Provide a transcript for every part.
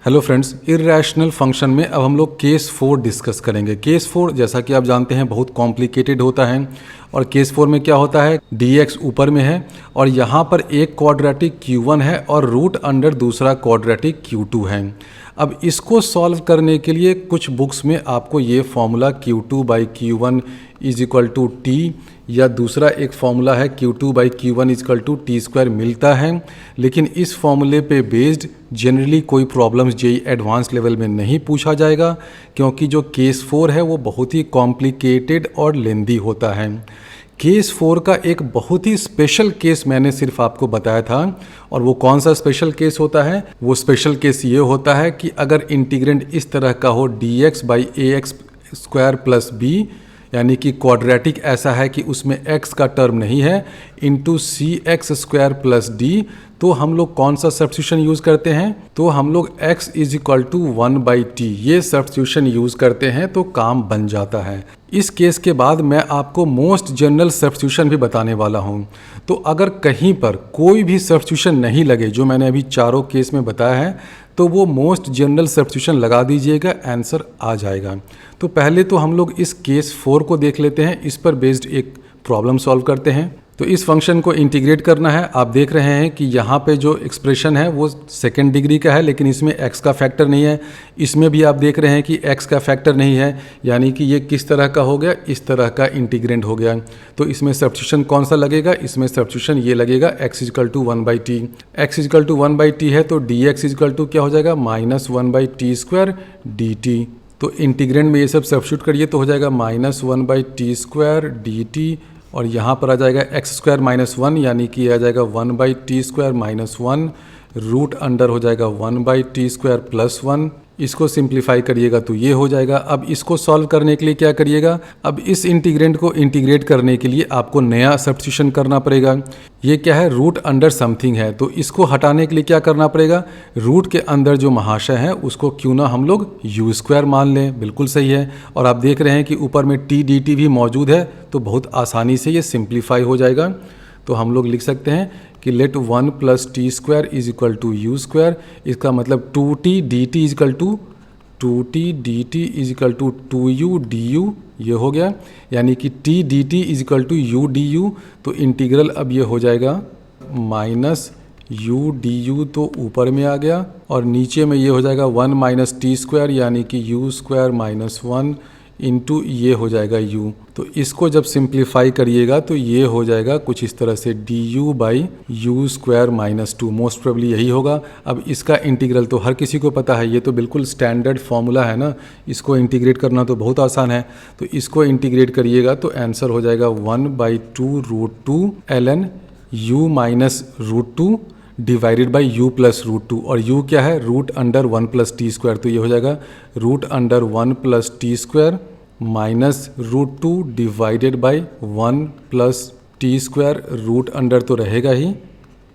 Hello friends, irrational function में अब हम लोग केस 4 डिस्कस करेंगे। केस 4 जैसा कि आप जानते हैं बहुत कॉम्प्लिकेटेड होता है और केस 4 में क्या होता है, dx ऊपर में है और यहाँ पर एक क्वाड्रेटिक q1 है और रूट अंडर दूसरा क्वाड्रेटिक q2 है। अब इसको सॉल्व करने के लिए कुछ बुक्स में आपको ये formula q2/q1 is equal to T या दूसरा एक फॉर्मूला है q2/q1 is equal to T square मिलता है, लेकिन इस फॉर्मूले पे बेस्ड जनरली कोई प्रॉब्लम्स जेईई एडवांस लेवल में नहीं पूछा जाएगा, क्योंकि जो केस 4 है वो बहुत ही कॉम्प्लिकेटेड और लेंदी होता है। केस 4 का एक बहुत ही स्पेशल केस मैंने सिर्फ आपको बताया था, और वो कौन सा स्पेशल केस होता है, वो स्पेशल केस ये होता है कि अगर इंटीग्रेंड इस तरह का हो dx/ax² प्लस b, यानी कि क्वाड्रेटिक ऐसा है कि उसमें x का टर्म नहीं है, इंटू cx² प्लस d, तो हम लोग कौन सा सब्स्टिट्यूशन यूज़ करते हैं, तो हम लोग x is equal to 1/t ये सब्स्टिट्यूशन यूज़ करते हैं तो काम बन जाता है। इस केस के बाद मैं आपको मोस्ट जनरल सब्स्टिट्यूशन भी बताने वाला हूँ। तो अगर कहीं पर कोई भी सब्स्टिट्यूशन नहीं लगे जो मैंने अभी चारों केस में बताया है, तो वो मोस्ट जनरल सब्स्टिट्यूशन लगा दीजिएगा, आंसर आ जाएगा। तो पहले तो हम लोग इस केस 4 को देख लेते हैं, इस पर बेस्ड एक प्रॉब्लम सॉल्व करते हैं। तो इस फंक्शन को इंटीग्रेट करना है। आप देख रहे हैं कि यहाँ पे जो एक्सप्रेशन है वो सेकेंड डिग्री का है, लेकिन इसमें x का फैक्टर नहीं है। इसमें भी आप देख रहे हैं कि x का फैक्टर नहीं है, यानी कि ये किस तरह का हो गया, इस तरह का इंटीग्रेंड हो गया। तो इसमें सब्स्टिट्यूशन कौन सा लगेगा, इसमें सब्स्टिट्यूशन ये लगेगा x is equal to 1/t। x is equal to 1/t है तो dx इजकल टू क्या हो जाएगा, -1/t² dt। तो इंटीग्रेंड में ये सब सब्स्टिट्यूट करिए तो हो जाएगा -1/t² dt, और यहाँ पर आ जाएगा x² - 1, यानी कि आ जाएगा 1/t² - 1, रूट अंडर हो जाएगा 1/t² प्लस 1। इसको सिंप्लीफाई करिएगा तो ये हो जाएगा। अब इसको सॉल्व करने के लिए क्या करिएगा, अब इस इंटीग्रेंड को इंटीग्रेट करने के लिए आपको नया सब्स्टिट्यूशन करना पड़ेगा। ये क्या है, रूट अंडर समथिंग है, तो इसको हटाने के लिए क्या करना पड़ेगा, रूट के अंदर जो महाशय है उसको क्यों ना हम लोग u² मान लें, बिल्कुल सही है। और आप देख रहे हैं कि ऊपर में t dt भी मौजूद है, तो बहुत आसानी से ये सिंप्लीफाई हो जाएगा। तो हम लोग लिख सकते हैं कि late 1 + t² is equal to u²। इसका मतलब 2t dt is equal to 2t dt is equal to 2u du, ये हो गया, यानी कि t dt is equal to u du। तो इंटीग्रल अब ये हो जाएगा -u du, तो ऊपर में आ गया, और नीचे में ये हो जाएगा 1 - t², यानी कि u² - 1 इंटू ये हो जाएगा u। तो इसको जब सिंप्लीफाई करिएगा तो ये हो जाएगा कुछ इस तरह से du/u² - 2, मोस्ट प्रोबेबली यही होगा। अब इसका इंटीग्रल तो हर किसी को पता है, ये तो बिल्कुल स्टैंडर्ड फॉर्मूला है ना, इसको इंटीग्रेट करना तो बहुत आसान है। तो इसको इंटीग्रेट करिएगा तो आंसर हो जाएगा 1/2√2 ln u - √2 divided by u + √2, और u क्या है, रूट अंडर 1 + t², तो ये हो जाएगा root under 1 + t² minus √2 divided by 1 + t², root under तो रहेगा ही,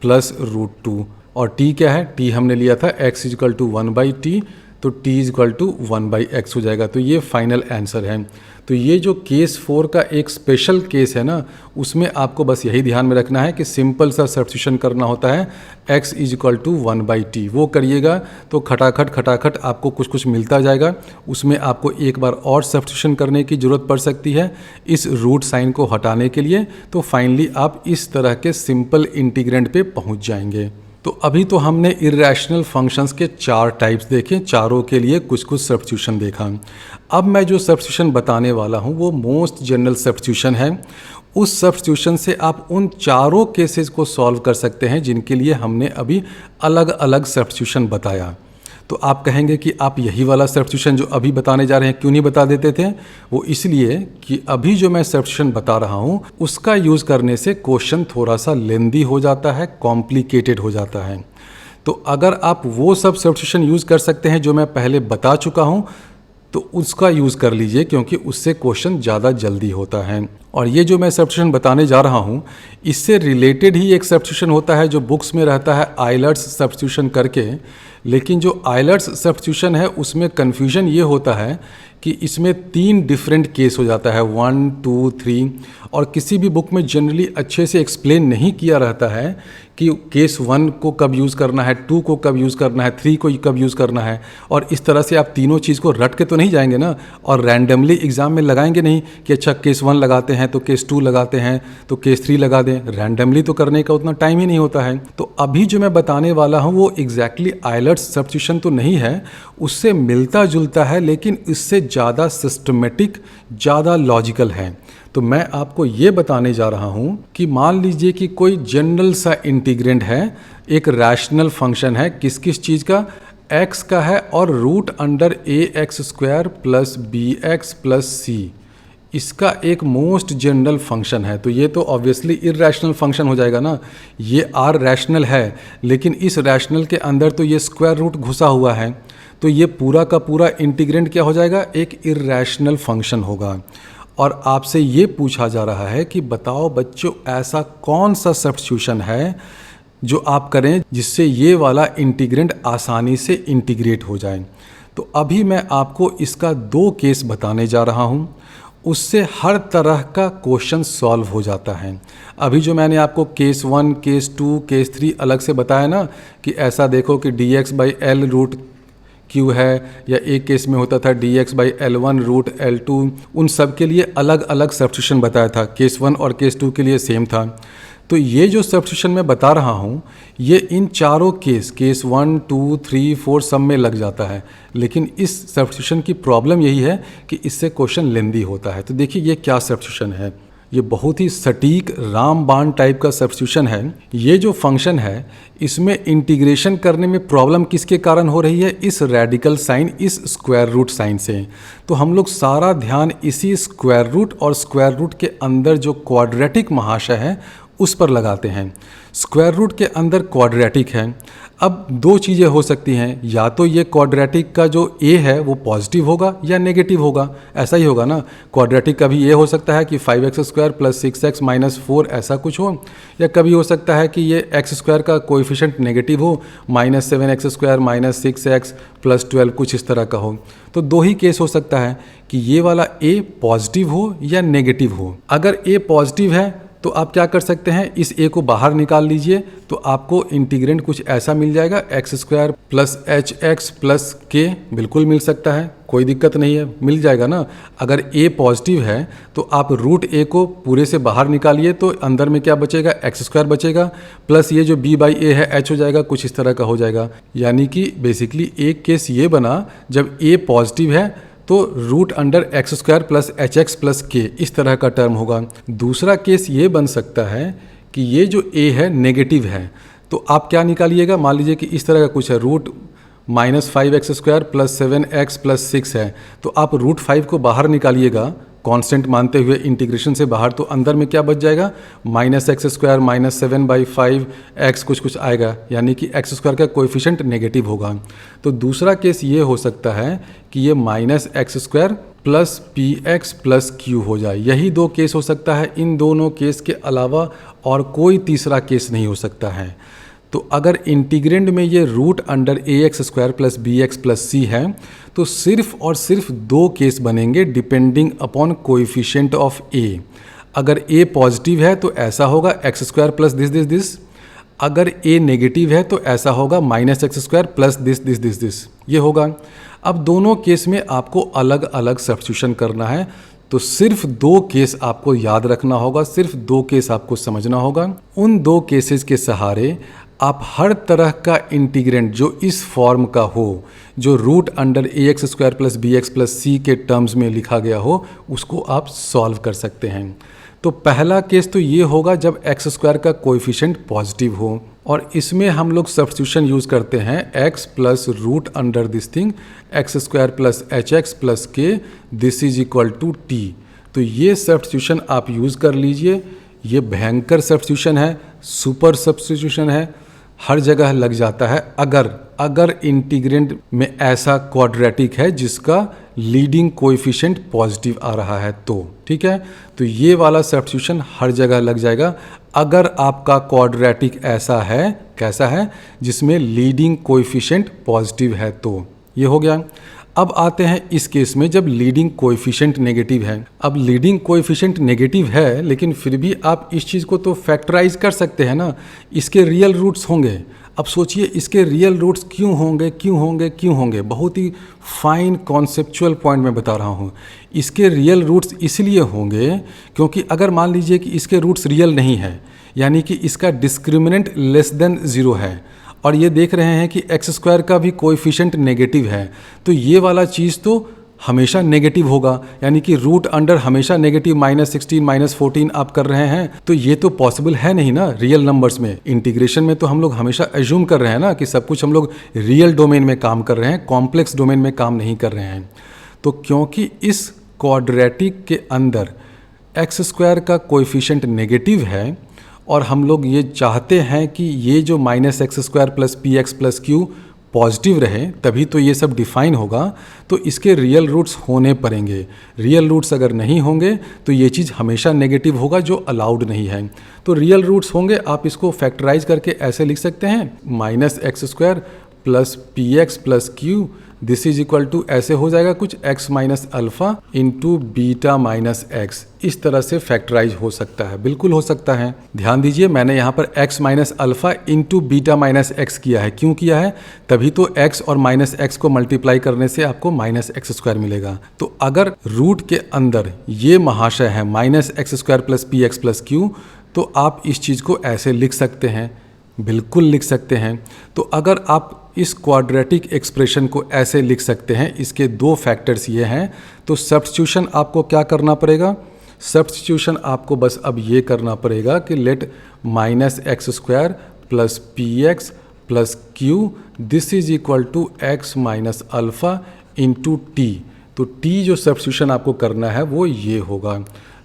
प्लस √2, और t क्या है, t हमने लिया था x इजकल टू 1/t, तो t इजकल टू 1/x हो जाएगा। तो ये फाइनल आंसर है। तो ये जो केस 4 का एक स्पेशल केस है ना, उसमें आपको बस यही ध्यान में रखना है कि सिंपल सा सब्स्टिट्यूशन करना होता है, x is equal to 1/t, वो करिएगा तो खटाखट आपको कुछ कुछ मिलता जाएगा। उसमें आपको एक बार और सब्स्टिट्यूशन करने की ज़रूरत पड़ सकती है इस रूट साइन को हटाने के लिए, तो फाइनली आप इस तरह के सिंपल इंटीग्रेंड पे पहुंच जाएंगे। तो अभी तो हमने इर्रेशनल फंक्शंस के 4 टाइप्स देखे, चारों के लिए कुछ कुछ सब्स्टिट्यूशन देखा। अब मैं जो सब्स्टिट्यूशन बताने वाला हूँ वो मोस्ट जनरल सब्स्टिट्यूशन है। उस सब्स्टिट्यूशन से आप उन चारों केसेस को सॉल्व कर सकते हैं जिनके लिए हमने अभी अलग अलग सब्स्टिट्यूशन बताया। तो आप कहेंगे कि आप यही वाला सब्स्टिट्यूशन जो अभी बताने जा रहे हैं क्यों नहीं बता देते थे, वो इसलिए कि अभी जो मैं सब्स्टिट्यूशन बता रहा हूँ उसका यूज़ करने से क्वेश्चन थोड़ा सा लेंदी हो जाता है, कॉम्प्लिकेटेड हो जाता है। तो अगर आप वो सब सब्स्टिट्यूशन यूज़ कर सकते हैं जो मैं पहले बता चुका हूँ, तो उसका यूज़ कर लीजिए, क्योंकि उससे क्वेश्चन ज़्यादा जल्दी होता है। और ये जो मैं सब्स्टिट्यूशन बताने जा रहा हूँ इससे रिलेटेड ही एक सब्स्टिट्यूशन होता है जो बुक्स में रहता है, आइलर्स सब्स्टिट्यूशन करके, लेकिन जो आइलर्स सब्स्टिट्यूशन है उसमें कन्फ्यूजन ये होता है कि इसमें 3 डिफरेंट केस हो जाता है, 1, 2, 3, और किसी भी बुक में जनरली अच्छे से एक्सप्लेन नहीं किया रहता है कि केस 1 को कब यूज़ करना है, 2 को कब यूज़ करना है, 3 को कब यूज़ करना है। और इस तरह से आप तीनों चीज़ को रट के तो नहीं जाएंगे ना, और रैंडमली एग्ज़ाम में लगाएंगे नहीं कि अच्छा केस 1 लगाते हैं तो केस 2 लगाते हैं तो केस 3 लगा दें। रैंडमली तो करने का उतना टाइम ही नहीं होता है। तो अभी जो मैं बताने वाला हूँ वो एग्जैक्टली आइलर्स सब्स्टिट्यूशन तो नहीं है, उससे मिलता जुलता है, लेकिन इससे ज़्यादा सिस्टमेटिक, ज़्यादा लॉजिकल है। तो मैं आपको ये बताने जा रहा हूँ कि मान लीजिए कि कोई जनरल सा इंटीग्रेंड है, एक रैशनल फंक्शन है, किस किस चीज़ का, x का है, और root under ax² plus bx plus c इसका एक मोस्ट जनरल फंक्शन है। तो ये तो ऑब्वियसली इरैशनल फंक्शन हो जाएगा ना। ये r रैशनल है, लेकिन इस रैशनल के अंदर तो ये स्क्वायर रूट घुसा हुआ है, तो ये पूरा का पूरा इंटीग्रेंड क्या हो जाएगा, एक इरैशनल फंक्शन होगा। और आपसे ये पूछा जा रहा है कि बताओ बच्चों ऐसा कौन सा सब्स्टिट्यूशन है जो आप करें जिससे ये वाला इंटीग्रेंड आसानी से इंटीग्रेट हो जाए। तो अभी मैं आपको इसका 2 केस बताने जा रहा हूँ, उससे हर तरह का क्वेश्चन सॉल्व हो जाता है। अभी जो मैंने आपको केस 1, केस 2, केस 3 अलग से बताया ना कि ऐसा देखो कि dx/L रूट Q है, या एक केस में होता था dx/L1 रूट L2, उन सब के लिए अलग अलग सब्स्टिट्यूशन बताया था। केस 1 और केस 2 के लिए सेम था। तो ये जो सब्स्टिट्यूशन मैं बता रहा हूँ ये इन चारों केस 1, 2, 3, 4 सब में लग जाता है, लेकिन इस सब्स्टिट्यूशन की प्रॉब्लम यही है कि इससे क्वेश्चन लेंदी होता है। तो देखिए ये क्या सब्स्टिट्यूशन है, ये बहुत ही सटीक रामबाण टाइप का सब्स्टिट्यूशन है। ये जो फंक्शन है इसमें इंटीग्रेशन करने में प्रॉब्लम किसके कारण हो रही है, इस रेडिकल साइन, इस स्क्वायर रूट साइन से। तो हम लोग सारा ध्यान इसी स्क्वायर रूट और स्क्वायर रूट के अंदर जो क्वाड्रेटिक महाशय है उस पर लगाते हैं। स्क्वायर रूट के अंदर क्वाड्रेटिक है। अब 2 चीज़ें हो सकती हैं, या तो ये क्वाड्रेटिक का जो a है वो पॉजिटिव होगा या नेगेटिव होगा, ऐसा ही होगा ना। क्वाड्रेटिक का भी ये हो सकता है कि 5x² प्लस 6x माइनस 4 ऐसा कुछ हो, या कभी हो सकता है कि ये x² का कोएफिशिएंट नेगेटिव हो, -7x² माइनस 6x प्लस 12 कुछ इस तरह का हो। तो 2 ही केस हो सकता है कि ये वाला a पॉजिटिव हो या नेगेटिव हो। अगर a पॉजिटिव है तो आप क्या कर सकते हैं, इस a को बाहर निकाल लीजिए, तो आपको इंटीग्रेंड कुछ ऐसा मिल जाएगा, x² plus hx plus k बिल्कुल मिल सकता है, कोई दिक्कत नहीं है, मिल जाएगा ना। अगर a पॉजिटिव है तो आप रूट a को पूरे से बाहर निकालिए, तो अंदर में क्या बचेगा, x² बचेगा, प्लस ये जो b/a है h हो जाएगा, कुछ इस तरह का हो जाएगा। यानी कि बेसिकली एक केस ये बना जब a पॉजिटिव है तो root under x² plus hx plus k इस तरह का टर्म होगा। दूसरा केस ये बन सकता है कि ये जो a है नेगेटिव है, तो आप क्या निकालिएगा, मान लीजिए कि इस तरह का कुछ है, root -5x² plus 7x plus 6 है, तो आप रूट 5 को बाहर निकालिएगा कांस्टेंट मानते हुए इंटीग्रेशन से बाहर, तो अंदर में क्या बच जाएगा, -x² माइनस 7/5x कुछ आएगा, यानी कि x² का कोएफिशिएंट नेगेटिव होगा। तो दूसरा केस ये हो सकता है कि ये -x² plus px plus q हो जाए। यही 2 केस हो सकता है, इन दोनों केस के अलावा और कोई तीसरा केस नहीं हो सकता है। तो अगर इंटीग्रेंड में ये root under ax² plus bx plus c है तो सिर्फ और सिर्फ 2 केस बनेंगे depending upon coefficient of a। अगर a पॉजिटिव है तो ऐसा होगा x² प्लस दिस, अगर a नेगेटिव है तो ऐसा होगा -x² प्लस दिस, ये होगा। अब दोनों केस में आपको अलग अलग सब्स्टिट्यूशन करना है, तो सिर्फ 2 केस आपको याद रखना होगा, सिर्फ 2 केस आपको समझना होगा। उन 2 केसेस के सहारे आप हर तरह का इंटीग्रेंड जो इस फॉर्म का हो, जो root under ax² plus bx plus c के टर्म्स में लिखा गया हो, उसको आप सॉल्व कर सकते हैं। तो पहला केस तो ये होगा जब x² का कोएफिशिएंट पॉजिटिव हो, और इसमें हम लोग सब्स्टिट्यूशन यूज़ करते हैं x plus root under this thing x² plus hx plus k this is equal to t। तो ये सब्स्टिट्यूशन आप यूज़ कर लीजिए। ये भयंकर सब्स्टिट्यूशन है, सुपर सब्स्टिट्यूशन है, हर जगह लग जाता है अगर इंटीग्रेंड में ऐसा क्वाड्रेटिक है जिसका लीडिंग कोएफिशिएंट पॉजिटिव आ रहा है तो, ठीक है। तो ये वाला सब्स्टिट्यूशन हर जगह लग जाएगा। अगर आपका क्वाड्रेटिक ऐसा है, कैसा है, जिसमें लीडिंग कोएफिशिएंट पॉजिटिव है। तो ये हो गया। अब आते हैं इस केस में जब लीडिंग कोएफिशिएंट नेगेटिव है। अब लीडिंग कोएफिशिएंट नेगेटिव है, लेकिन फिर भी आप इस चीज़ को तो फैक्टराइज कर सकते हैं ना, इसके रियल रूट्स होंगे। अब सोचिए इसके रियल रूट्स क्यों होंगे, क्यों होंगे, क्यों होंगे। बहुत ही फाइन कॉन्सेप्चुअल पॉइंट मैं बता रहा हूँ। इसके रियल रूट्स इसलिए होंगे क्योंकि अगर मान लीजिए कि इसके रूट्स रियल नहीं है, यानी कि इसका डिस्क्रिमिनेंट लेस देन 0 है, और ये देख रहे हैं कि एक्स स्क्वायर का भी कोएफिशिएंट नेगेटिव है, तो ये वाला चीज़ तो हमेशा नेगेटिव होगा, यानी कि रूट अंडर हमेशा नेगेटिव -16 -14 आप कर रहे हैं, तो ये तो पॉसिबल है नहीं ना रियल नंबर्स में। इंटीग्रेशन में तो हम लोग हमेशा एज्यूम कर रहे हैं ना कि सब कुछ हम लोग रियल डोमेन में काम कर रहे हैं, कॉम्प्लेक्स डोमेन में काम नहीं कर रहे हैं। तो क्योंकि इस क्वाड्रेटिक के अंदर एक्स स्क्वायर का कोएफिशिएंट नेगेटिव है और हम लोग ये चाहते हैं कि ये जो -x² + px + q पॉजिटिव रहे, तभी तो ये सब डिफाइन होगा, तो इसके रियल रूट्स होने पड़ेंगे। रियल रूट्स अगर नहीं होंगे तो ये चीज़ हमेशा नेगेटिव होगा, जो अलाउड नहीं है। तो रियल रूट्स होंगे, आप इसको फैक्टराइज करके ऐसे लिख सकते हैं -x² + px + q this is equal to, ऐसे हो जाएगा कुछ x - alpha into beta - x। इस तरह से फैक्टराइज हो सकता है, बिल्कुल हो सकता है। ध्यान दीजिए मैंने यहाँ पर x - alpha into beta - x किया है। क्यों किया है? तभी तो x और -x को मल्टीप्लाई करने से आपको -x² मिलेगा। तो अगर रूट के अंदर ये महाशय है -x² + px + q, तो आप इस चीज़ को ऐसे लिख सकते हैं, बिल्कुल लिख सकते हैं। तो अगर आप इस क्वाड्रेटिक एक्सप्रेशन को ऐसे लिख सकते हैं, इसके दो फैक्टर्स ये हैं, तो सब्स्टिट्यूशन आपको क्या करना पड़ेगा? सब्स्टिट्यूशन आपको बस अब ये करना पड़ेगा कि let -x² + px + q this is equal to x - alpha into t। तो t जो सब्स्टिट्यूशन आपको करना है वो ये होगा।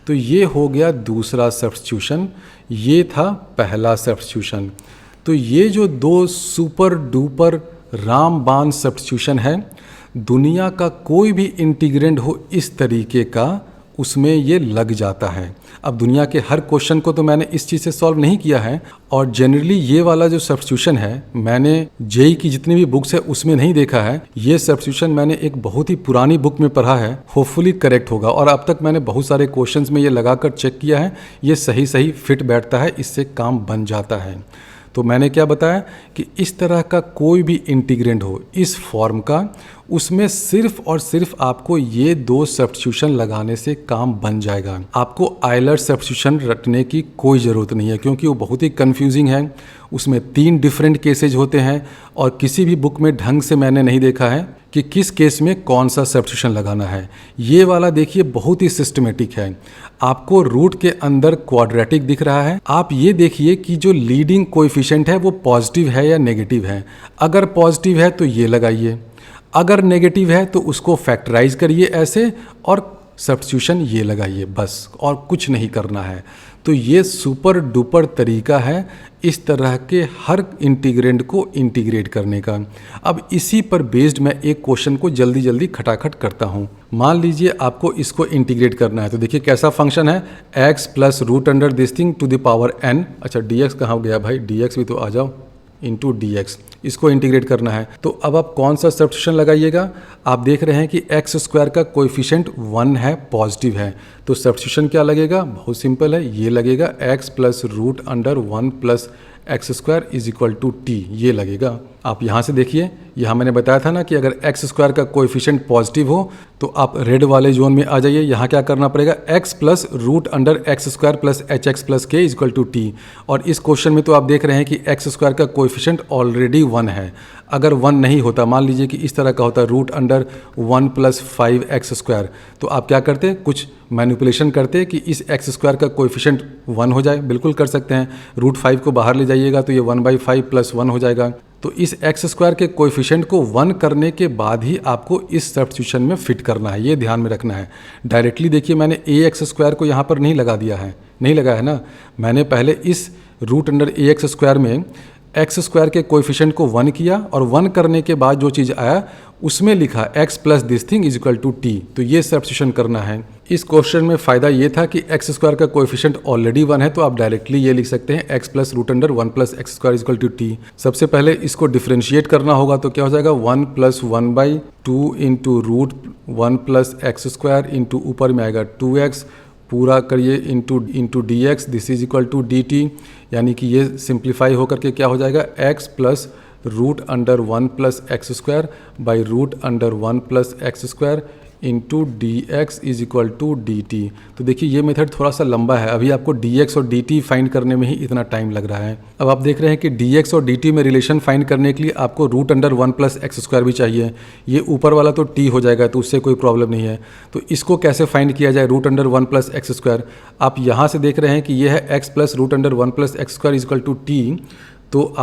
तो ये हो गया दूसरा सब्स्टिट्यूशन, ये था पहला सब्स्टिट्यूशन। तो ये जो दो सुपर डुपर रामबाण सब्स्टिट्यूशन है, दुनिया का कोई भी इंटीग्रेंड हो इस तरीके का, उसमें ये लग जाता है। अब दुनिया के हर क्वेश्चन को तो मैंने इस चीज़ से सॉल्व नहीं किया है, और जनरली ये वाला जो सब्स्टिट्यूशन है मैंने जेई की जितनी भी बुक्स है उसमें नहीं देखा है। ये सब्स्टिट्यूशन मैंने एक बहुत ही पुरानी बुक में पढ़ा है, होपफुली करेक्ट होगा। और अब तक मैंने बहुत सारे क्वेश्चंस में ये लगाकर चेक किया है, ये सही सही फिट बैठता है, इससे काम बन जाता है। तो मैंने क्या बताया कि इस तरह का कोई भी इंटीग्रेंड हो इस फॉर्म का, उसमें सिर्फ और सिर्फ आपको ये दो सब्स्टिट्यूशन लगाने से काम बन जाएगा। आपको आयलर सब्स्टिट्यूशन रटने की कोई ज़रूरत नहीं है, क्योंकि वो बहुत ही कंफ्यूजिंग है। उसमें 3 डिफरेंट केसेज होते हैं, और किसी भी बुक में ढंग से मैंने नहीं देखा है कि किस केस में कौन सा सब्स्टिट्यूशन लगाना है। ये वाला देखिए बहुत ही सिस्टमेटिक है। आपको रूट के अंदर क्वाड्रेटिक दिख रहा है, आप ये देखिए कि जो लीडिंग कोएफिशिएंट है वो पॉजिटिव है या नेगेटिव है। अगर पॉजिटिव है तो ये लगाइए, अगर नेगेटिव है तो उसको फैक्टराइज करिए ऐसे, और सब्स्टिट्यूशन ये लगाइए, बस और कुछ नहीं करना है। तो ये सुपर डुपर तरीका है इस तरह के हर इंटीग्रेंड को इंटीग्रेट करने का। अब इसी पर बेस्ड मैं एक क्वेश्चन को जल्दी जल्दी खटाखट करता हूँ। मान लीजिए आपको इसको इंटीग्रेट करना है, तो देखिए कैसा फंक्शन है, x + √n। अच्छा dx कहाँ गया भाई, dx भी तो आ जाओ, इंटू dx, इसको इंटीग्रेट करना है। तो अब आप कौन सा सब्स्टिट्यूशन लगाइएगा? आप देख रहे हैं कि x² का कोएफिशिएंट 1 है, पॉजिटिव है, तो सब्स्टिट्यूशन क्या लगेगा? बहुत सिंपल है, ये लगेगा x + √1 + x² = t, ये लगेगा। आप यहाँ से देखिए, यहाँ मैंने बताया था ना कि अगर x² का कोएफिशिएंट पॉजिटिव हो तो आप रेड वाले जोन में आ जाइए। यहाँ क्या करना पड़ेगा? x + √x² + hx + k = t। और इस क्वेश्चन में तो आप देख रहे हैं कि x² का कोएफिशिएंट ऑलरेडी 1 है। अगर 1 नहीं होता, मान लीजिए कि इस तरह का होता √1 + 5x², तो आप क्या करते? कुछ मैनिपुलेशन करते कि इस x² का कोएफिशिएंट 1 हो जाए। बिल्कुल कर सकते हैं, √5 को बाहर ले जाइएगा तो ये 1/5 + 1 हो जाएगा। तो इस x² के कोएफिशिएंट को 1 करने के बाद ही आपको इस सब्स्टिट्यूशन में फिट करना है, ये ध्यान में रखना है। डायरेक्टली देखिए मैंने ax² को यहाँ पर नहीं लगा दिया है, नहीं लगाया है ना, मैंने पहले इस √ax² में x² के कोएफिशिएंट को 1 किया, और 1 करने के बाद जो चीज़ आया उसमें लिखा x + this thing = t। तो ये सब्स्टिट्यूशन करना है। इस क्वेश्चन में फ़ायदा ये था कि एक्स स्क्वायर का कोएफिशिएंट ऑलरेडी 1 है, तो आप डायरेक्टली ये लिख सकते हैं X plus root under 1 plus x square equal to T. सबसे पहले इसको डिफ्रेंशिएट करना होगा, तो क्या हो जाएगा 1 plus 1/2 into root 1 plus x square into ऊपर में आएगा 2x पूरा करिए into D x, this is equal to D T, यानी कि ये सिंप्लीफाई होकर के क्या हो जाएगा x plus root under 1 plus x square by root under 1 plus x square into D X is equal to D T. तो देखिए ये मेथड थोड़ा सा लंबा है, अभी आपको डी एक्स और डी टी फाइंड करने में ही इतना टाइम लग रहा है। अब आप देख रहे हैं कि डी एक्स और डी टी में रिलेशन फाइंड करने के लिए आपको root under 1 plus x square भी चाहिए। ये ऊपर वाला तो टी हो जाएगा, तो उससे कोई प्रॉब्लम नहीं है। तो इसको कैसे फाइंड किया जाए root under 1 plus x square? आप यहाँ से देख रहे हैं कि ये है X plus root under 1 plus x square is equal to T, तो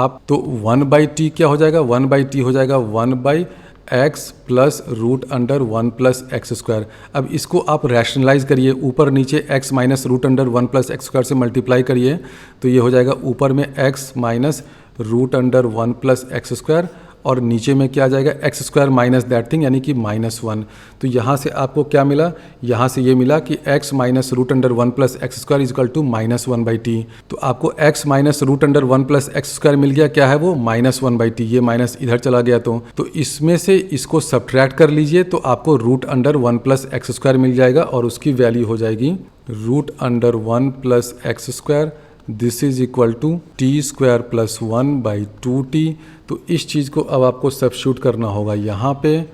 1/t क्या हो जाएगा, 1/t हो जाएगा 1/x plus root under 1 plus x square. अब इसको आप रैशनलाइज करिए, ऊपर नीचे x minus root under 1 plus x square से मल्टीप्लाई करिए, तो ये हो जाएगा ऊपर में x minus root under 1 plus x square और नीचे में क्या आ जाएगा X square minus that thing यानी कि -1। तो यहाँ से आपको क्या मिला, यहाँ से ये मिला कि x minus root under 1 plus x square is equal to -1/t। तो आपको x minus root under 1 plus x square मिल गया, क्या है वो -1/t, ये माइनस इधर चला गया। तो इसमें से इसको सब्ट्रैक्ट कर लीजिए, तो आपको root under 1 plus x square मिल जाएगा और उसकी वैल्यू हो जाएगी root under 1 plus x square, this is equal to T square plus 1/2t। तो इस चीज़ को अब आपको सब्स्टिट्यूट करना होगा यहाँ पे।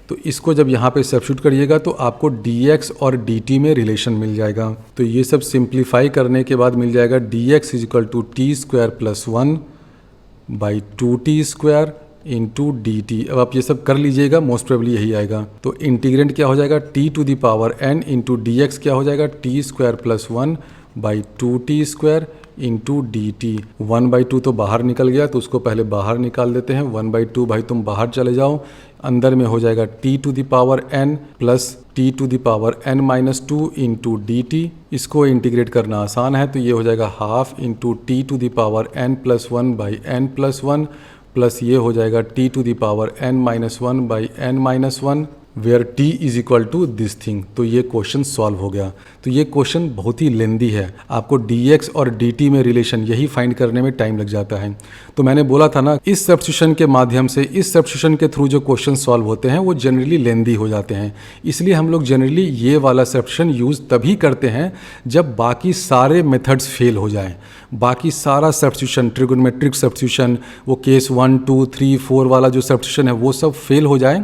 तो इसको जब यहाँ पे सब्स्टिट्यूट करिएगा तो आपको dx और dt में रिलेशन मिल जाएगा। तो ये सब सिंप्लीफाई करने के बाद मिल जाएगा dx is equal to T square plus 1/2t square into D T. अब आप ये सब कर लीजिएगा, मोस्ट प्रोबेबली यही आएगा। तो इंटीग्रेंट क्या हो जाएगा t to the power n into D X क्या हो जाएगा T square plus 1/2t square into D T. 1/2 तो बाहर निकल गया, तो उसको पहले बाहर निकाल देते हैं। 1/2 भाई तुम बाहर चले जाओ, अंदर में हो जाएगा t to the power n plus t to the power n minus 2 into D T. इसको इंटीग्रेट करना आसान है, तो ये हो जाएगा half into T to the power n plus 1/n plus 1 प्लस ये हो जाएगा t to the power n minus 1/n minus 1 where t is equal to this thing. तो ये क्वेश्चन सॉल्व हो गया। तो ये क्वेश्चन बहुत ही लेंदी है, आपको dx और dt में रिलेशन यही फाइंड करने में टाइम लग जाता है। तो मैंने बोला था ना, इस सब्स्टिट्यूशन के माध्यम से, इस सब्स्टिट्यूशन के थ्रू जो क्वेश्चन सॉल्व होते हैं वो जनरली लेंदी हो जाते हैं। इसलिए हम लोग जनरली ये वाला सब्स्टिट्यूशन यूज़ तभी करते हैं जब बाकी सारे मेथड्स फेल हो जाएं। बाकी सारा सब्स्टिट्यूशन, ट्रिगोनोमेट्रिक सब्स्टिट्यूशन, वो केस 1 2 3 4 वाला जो सब्स्टिट्यूशन है वो सब फेल हो जाए,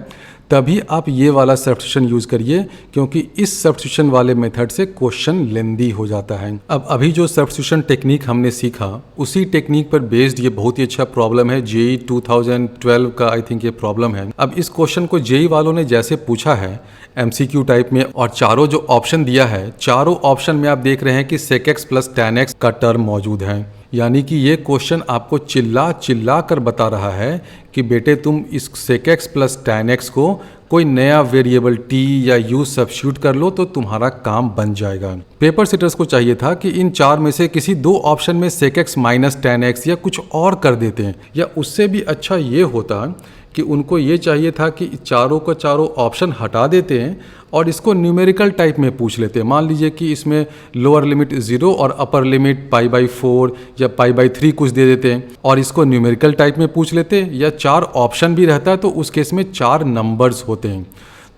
तभी आप ये वाला सब्स्टिट्यूशन यूज़ करिए, क्योंकि इस सब्स्टिट्यूशन वाले मेथड से क्वेश्चन लेंदी हो जाता है। अब अभी जो सब्स्टिट्यूशन टेक्निक हमने सीखा, उसी टेक्निक पर बेस्ड ये बहुत ही अच्छा प्रॉब्लम है। जेई 2012 का आई थिंक ये प्रॉब्लम है। अब इस क्वेश्चन को जेई वालों ने जैसे पूछा है एमसीक्यू टाइप में, और चारों जो ऑप्शन दिया है, चारों ऑप्शन में आप देख रहे हैं कि sec x plus tan x का टर्म मौजूद है। यानी कि ये क्वेश्चन आपको चिल्ला चिल्ला कर बता रहा है कि बेटे तुम इस sec x plus tan x को कोई नया वेरिएबल t या u सब्स्टिट्यूट कर लो तो तुम्हारा काम बन जाएगा। पेपर सेटर्स को चाहिए था कि इन चार में से किसी दो ऑप्शन में sec x minus tan x या कुछ और कर देते हैं, या उससे भी अच्छा ये होता कि उनको ये चाहिए था कि चारों को चारों ऑप्शन हटा देते हैं और इसको न्यूमेरिकल टाइप में पूछ लेते हैं। मान लीजिए कि इसमें लोअर लिमिट 0 और अपर लिमिट π/4 या π/3 कुछ दे देते हैं और इसको न्यूमेरिकल टाइप में पूछ लेते हैं, या चार ऑप्शन भी रहता है तो उस केस में 4 नंबर्स होते हैं।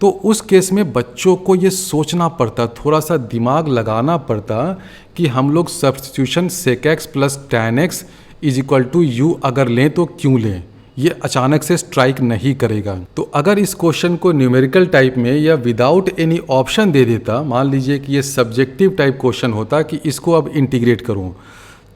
तो उस केस में बच्चों को ये सोचना पड़ता, थोड़ा सा दिमाग लगाना पड़ता कि हम लोग substitution sec x plus tan x is equal to u अगर लें तो क्यों लें, ये अचानक से स्ट्राइक नहीं करेगा। तो अगर इस क्वेश्चन को न्यूमेरिकल टाइप में या विदाउट एनी ऑप्शन दे देता, मान लीजिए कि ये सब्जेक्टिव टाइप क्वेश्चन होता कि इसको अब इंटीग्रेट करूं,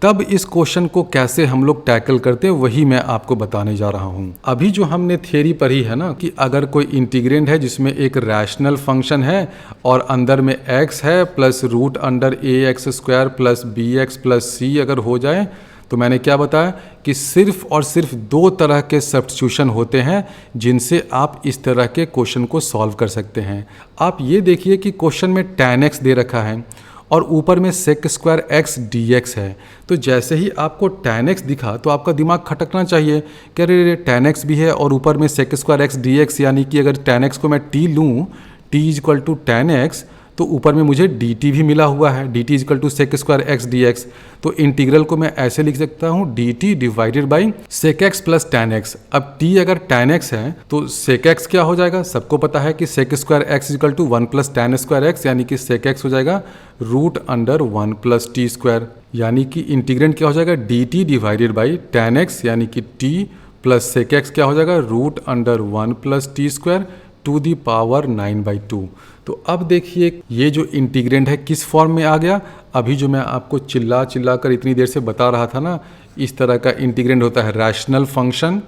तब इस क्वेश्चन को कैसे हम लोग टैकल करते हैं वही मैं आपको बताने जा रहा हूं। अभी जो हमने थियरी पढ़ी है ना कि अगर कोई इंटीग्रेंड है जिसमें एक रैशनल फंक्शन है और अंदर में x है plus root under ax square plus bx plus c अगर हो जाए, तो मैंने क्या बताया कि सिर्फ और सिर्फ 2 तरह के सब्स्टिट्यूशन होते हैं जिनसे आप इस तरह के क्वेश्चन को सॉल्व कर सकते हैं। आप ये देखिए कि क्वेश्चन में tan x दे रखा है और ऊपर में sec स्क्वायर x dx है। तो जैसे ही आपको tan x दिखा तो आपका दिमाग खटकना चाहिए कि अरे tan x भी है और ऊपर में sec स्क्वायर x dx, यानी कि अगर tan x को मैं t लूँ, t is equal to tan x, तो ऊपर में मुझे dt भी मिला हुआ है, dt is equal to sec square x d x. तो इंटीग्रल को मैं ऐसे लिख सकता हूँ dt divided by sec x plus tan x. अब t अगर टैन एक्स है तो सेक एक्स क्या हो जाएगा, सबको पता है कि sec square x is equal to 1 plus tan square x, यानी कि सेक एक्स हो जाएगा root under 1 plus t square, यानी कि इंटीग्रेंट क्या हो जाएगा dt divided by tan x यानी कि t प्लस सेक एक्स क्या हो जाएगा root under 1 plus t square to the power 9/2। तो अब देखिए ये जो इंटीग्रेंट है किस फॉर्म में आ गया। अभी जो मैं आपको चिल्ला कर इतनी देर से बता रहा था ना, इस तरह का इंटीग्रेंट होता है rational function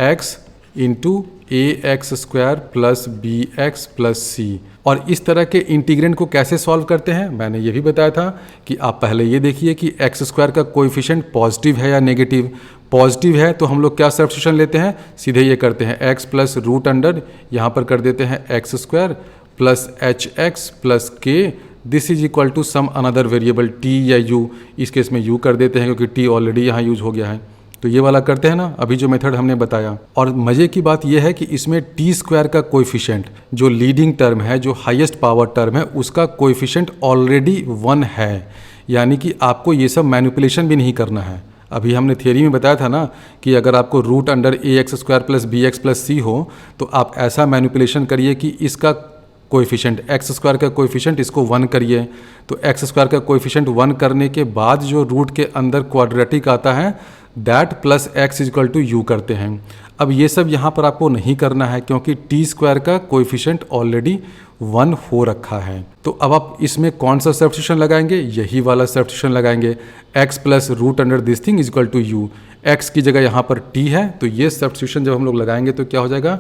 x into a x square plus b x plus c. और इस तरह के इंटीग्रेंट को कैसे सॉल्व करते हैं मैंने ये भी बताया था कि आप पहले ये देखिए कि एक्स स्क्वायर का कोएफिशिएंट पॉजिटिव है या नेगेटिव। पॉजिटिव है तो हम लोग क्या सब्स्टिट्यूशन लेते हैं, सीधे ये करते हैं x प्लस रूट अंडर यहाँ पर कर देते हैं x square plus h x plus k, this is equal to some another variable t या u, इस केस में u कर देते हैं क्योंकि t ऑलरेडी यहाँ यूज हो गया है। तो ये वाला करते हैं ना अभी जो मेथड हमने बताया। और मज़े की बात यह है कि इसमें टी स्क्वायर का कोएफिशिएंट जो लीडिंग टर्म है, जो हाईएस्ट पावर टर्म है, उसका कोएफिशिएंट ऑलरेडी 1 है, यानी कि आपको ये सब मैनिपुलेशन भी नहीं करना है। अभी हमने थियरी में बताया था ना कि अगर आपको root under a x square plus b x plus c हो तो आप ऐसा मैनिपुलेशन करिए कि इसका कोएफिशिएंट एक्स स्क्वायर का कोएफिशिएंट इसको 1 करिए। तो एक्स स्क्वायर का कोएफिशिएंट 1 करने के बाद जो रूट के अंदर क्वाड्रेटिक आता है that plus x is equal to u करते हैं। अब ये सब यहाँ पर आपको नहीं करना है क्योंकि टी स्क्वायर का कोएफिशिएंट ऑलरेडी 1 हो रखा है। तो अब आप इसमें कौन सा सब्स्टिट्यूशन लगाएंगे, यही वाला सब्स्टिट्यूशन लगाएंगे, x plus root under this thing is equal to u. X की जगह यहाँ पर t है तो ये सब्स्टिट्यूशन जब हम लोग लगाएंगे तो क्या हो जाएगा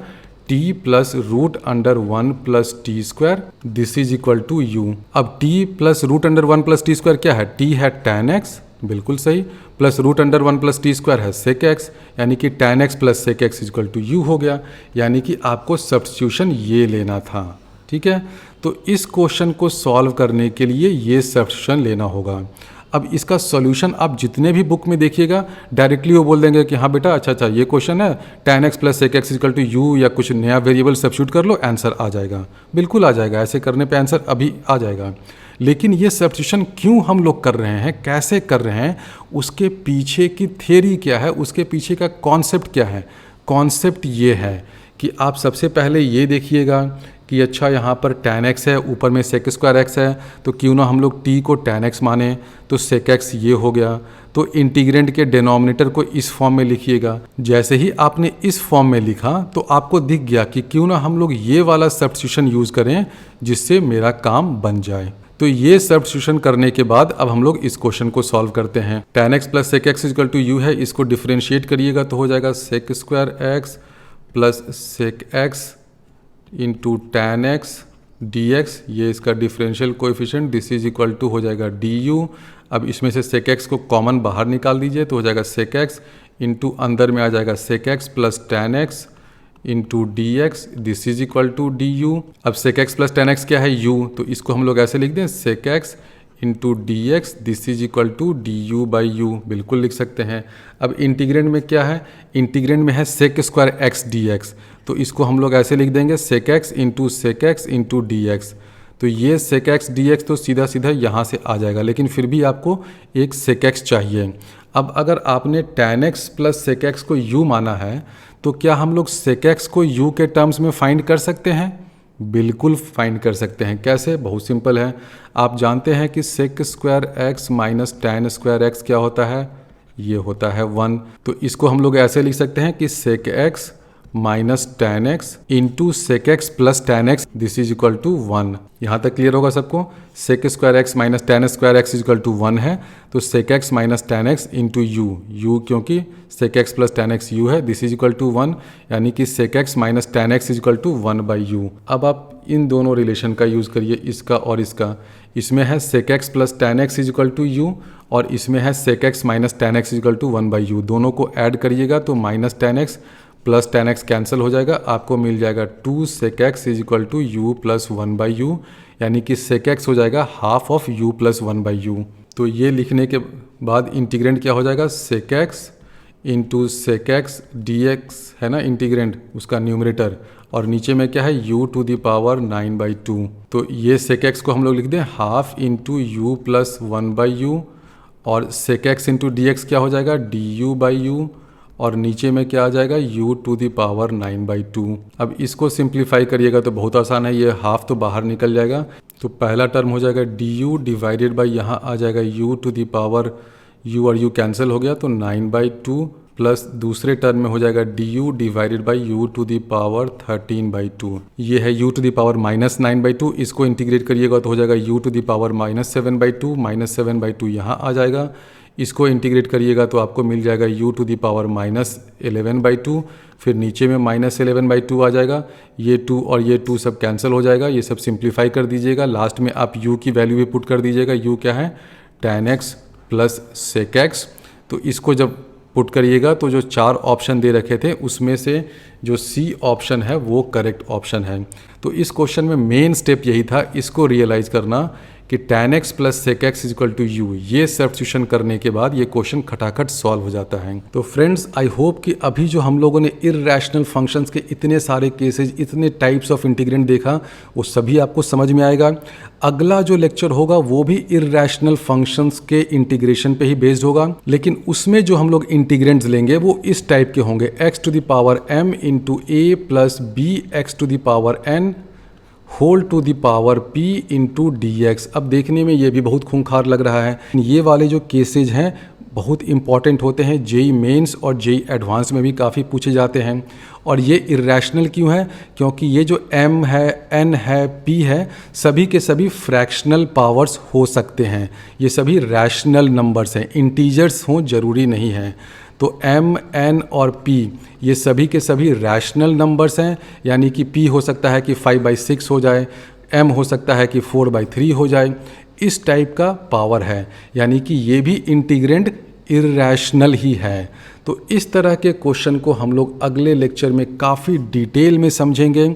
t plus root under 1 plus t square, this is equal to u. अब t plus root under 1 plus t square क्या है, t है tan x, बिल्कुल सही, plus root under 1 plus t square है सेक एक्स, यानी कि tan x plus sec x is equal to u हो गया। यानी कि आपको सब्स्टिट्यूशन ये लेना था, ठीक है। तो इस क्वेश्चन को सॉल्व करने के लिए ये सब्स्टिट्यूशन लेना होगा। अब इसका सॉल्यूशन आप जितने भी बुक में देखिएगा डायरेक्टली वो बोल देंगे कि हाँ बेटा अच्छा ये क्वेश्चन है tan x plus sec x equal to u, या कुछ नया वेरिएबल सब्स्टिट्यूट कर लो आंसर आ जाएगा। बिल्कुल आ जाएगा, ऐसे करने पे आंसर अभी आ जाएगा। लेकिन ये सब्स्टिट्यूशन क्यों हम लोग कर रहे हैं, कैसे कर रहे हैं, उसके पीछे की थ्योरी क्या है, उसके पीछे का कॉन्सेप्ट क्या है। कॉन्सेप्ट ये है कि आप सबसे पहले ये देखिएगा कि अच्छा यहाँ पर tan x है, ऊपर में sec स्क्वायर x है, तो क्यों ना हम लोग t को tan x माने, तो sec x ये हो गया। तो इंटीग्रेंट के डिनोमिनेटर को इस फॉर्म में लिखिएगा। जैसे ही आपने इस फॉर्म में लिखा तो आपको दिख गया कि क्यों ना हम लोग ये वाला सब्स्टिट्यूशन यूज़ करें जिससे मेरा काम बन जाए। तो ये सब्स्टिट्यूशन करने के बाद अब हम लोग इस क्वेश्चन को सॉल्व करते हैं। tan x plus sec x equal to u है, इसको डिफ्रेंशिएट करिएगा तो हो जाएगा sec square x plus sec x into tan x d x, ये इसका differential coefficient, this is equal to हो जाएगा डी यू। अब इसमें से सेक एक्स को कॉमन बाहर निकाल दीजिए तो हो जाएगा सेक एक्स इंटू अंदर में आ जाएगा sec x plus tan x into D x, this is equal to d u. अब sec x plus tan x क्या है यू, तो इसको हम लोग ऐसे लिख दें sec x into D x, this is equal to d u by u, बिल्कुल लिख सकते हैं। अब इंटीग्रेंट में क्या है, इंटीग्रेंट में है sec square x d x, तो इसको हम लोग ऐसे लिख देंगे sec x into D x. तो ये सेक एक्स डी एक्स तो सीधा सीधा यहाँ से आ जाएगा, लेकिन फिर भी आपको एक सेक एक्स चाहिए। अब अगर आपने tan x plus sec x को यू माना है तो क्या हम लोग सेक एक्स को यू के टर्म्स में फाइंड कर सकते हैं? बिल्कुल फाइंड कर सकते हैं। कैसे? बहुत सिंपल है। आप जानते हैं कि sec square x minus tan square x क्या होता है, ये होता है 1। तो इसको हम लोग ऐसे लिख सकते हैं कि sec x minus tan x into sec x plus tan x, this is equal to 1। यहाँ तक क्लियर होगा सबको? Sec square x minus tan square x is equal to 1 है, तो sec x minus tan x into u क्योंकि sec x plus tan x u है, this is equal to 1, यानी कि sec x minus tan x is equal to 1 by you. अब आप इन दोनों relation का यूज़ करिए, इसका और इसका। इसमें है sec x plus tan x is equal to u और इसमें है sec x minus tan x is equal to 1 by u. दोनों को ऐड करिएगा तो minus tan x plus tan x cancel हो जाएगा, आपको मिल जाएगा 2 sec x is equal to u plus 1 by u, यानी कि सेक एक्स हो जाएगा half of u plus 1 by u. तो ये लिखने के बाद इंटीग्रेंट क्या हो जाएगा, sec x into sec x d x है ना इंटीग्रेंट, उसका न्यूमरेटर, और नीचे में क्या है u टू द पावर 9/2। तो ये sec x को हम लोग लिख दें half into you plus 1/u और sec x into D X क्या हो जाएगा du/u और नीचे में क्या आ जाएगा u टू द पावर 9/2। अब इसको सिंप्लीफाई करिएगा तो बहुत आसान है, ये हाफ तो बाहर निकल जाएगा। तो पहला टर्म हो जाएगा du डिवाइडेड बाई यहाँ आ जाएगा u to the power u और u कैंसिल हो गया तो 9/2 प्लस दूसरे टर्म में हो जाएगा du divided by u to the power 13/2। ये है u टू द पावर -9/2, इसको इंटीग्रेट करिएगा तो हो जाएगा u टू द पावर -7/2, -7/2 यहाँ आ जाएगा। इसको इंटीग्रेट करिएगा तो आपको मिल जाएगा u टू द पावर -11/2, फिर नीचे में -11/2 आ जाएगा। ये 2 और ये 2 सब कैंसिल हो जाएगा, ये सब सिंप्लीफाई कर दीजिएगा। लास्ट में आप u की वैल्यू भी पुट कर दीजिएगा। u क्या है tan x plus sec x। तो इसको जब पुट करिएगा तो जो 4 ऑप्शन दे रखे थे उसमें से जो सी ऑप्शन है वो करेक्ट ऑप्शन है। तो इस क्वेश्चन में मेन स्टेप यही था, इसको रियलाइज़ करना कि tan x plus sec x equal to u। ये सब्स्टिट्यूशन करने के बाद ये क्वेश्चन खटाखट सॉल्व हो जाता है। तो फ्रेंड्स आई होप कि अभी जो हम लोगों ने इर्रेशनल फंक्शंस के इतने सारे केसेज, इतने टाइप्स ऑफ इंटीग्रेंड देखा, वो सभी आपको समझ में आएगा। अगला जो लेक्चर होगा वो भी इर्रेशनल फंक्शंस के इंटीग्रेशन पे ही बेस्ड होगा, लेकिन उसमें जो हम लोग इंटीग्रेंड्स लेंगे वो इस टाइप के होंगे x to the power m into a plus b x to the power n whole to the power p into D x. अब देखने में ये भी बहुत खूंखार लग रहा है। ये वाले जो केसेज हैं बहुत इंपॉर्टेंट होते हैं, जेई मेंस और जेई एडवांस में भी काफ़ी पूछे जाते हैं। और ये इरेशनल क्यों है? क्योंकि ये जो m है, n है, p है, सभी के सभी फ्रैक्शनल पावर्स हो सकते हैं। ये सभी रैशनल नंबर्स हैं, इंटीजर्स हों ज़रूरी नहीं है। तो m, n और p ये सभी के सभी रैशनल नंबर्स हैं, यानी कि p हो सकता है कि 5/6 हो जाए, m हो सकता है कि 4/3 हो जाए। इस टाइप का पावर है, यानी कि ये भी इंटीग्रेंड इर्रेशनल ही है। तो इस तरह के क्वेश्चन को हम लोग अगले लेक्चर में काफ़ी डिटेल में समझेंगे।